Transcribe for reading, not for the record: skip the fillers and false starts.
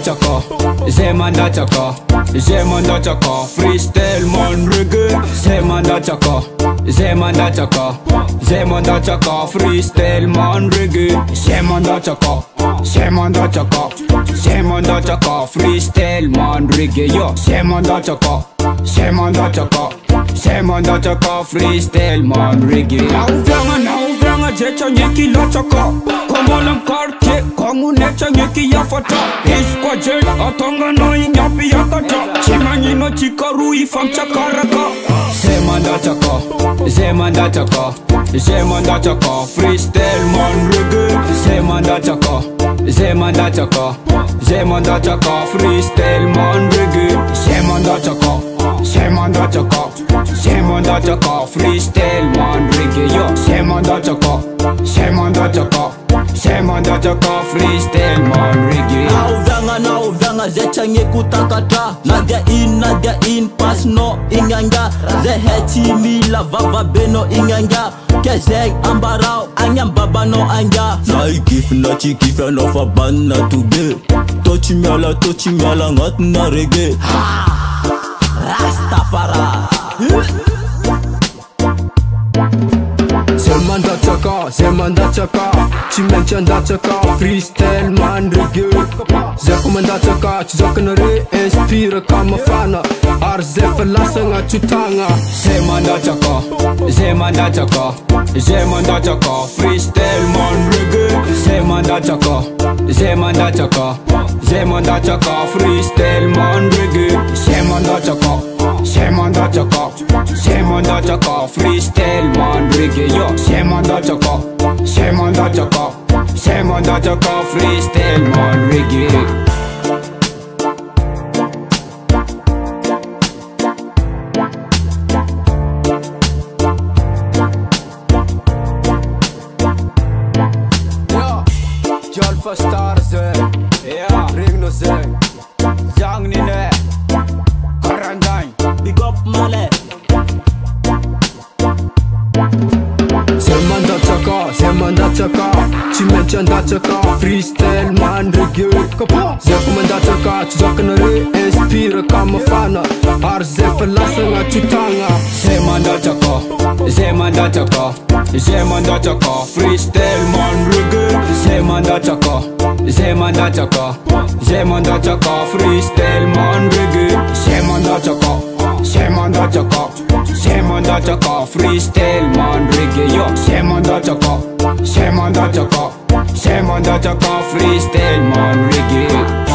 chaka, Zemanda chaka, freestyle man reggae. Zemanda chaka, freestyle man reggae. Zemanda chaka, freestyle man reggae. Yo, Zemanda chaka, freestyle man reggae. Now vranga jecha nyeki la chaka. Komolam karte, kongu necha nyeki ya fata. Iskwa jen, atonga no inyapi ya kata. Chimanyi no chikaru ifam chakaraka. Zemanda chaka, freestyle man reggae. Zemanda chaka, freestyle man reggae. Zemanda chaka, freestyle man reggae. Yo, Zemanda chaka, freestyle man reggae. Now vranga zecha nyeku takata. Nadia in, pass no inganga. Ze heti mila vava beno inganga. Kezeg ambarao, anyam baba no anga. Na ikif na chikif ya no fabana today. Tochi miala ngat na reggae. Rastafari. Zemanda chaka, Chimenchanda chaka, freestyle man reggae. Zekomanda chaka, Chizokanare, inspire kama fana. Arze verlassanga chutanga. Zemanda chaka, freestyle man reggae. Zemanda chaka, freestyle man reggae. Zemanda chaka, freestyle man reggae. Yo, Zemanda chaka, freestyle man reggae. Alpha stars, yeah, ring no zeng. Young Nine, Quarantine, Big up Male. Zemanda chaka, Chimenchanda chaka, freestyle man reggae. Zekomanda chaka, Chizokanare, inspire kama fana. Arze verlassanga chutanga. Zemanda chaka, freestyle man reggae. Zemanda chaka, freestyle man reggae. Zemanda chaka, freestyle man reggae. Yo, Zemanda chaka, freestyle man reggae.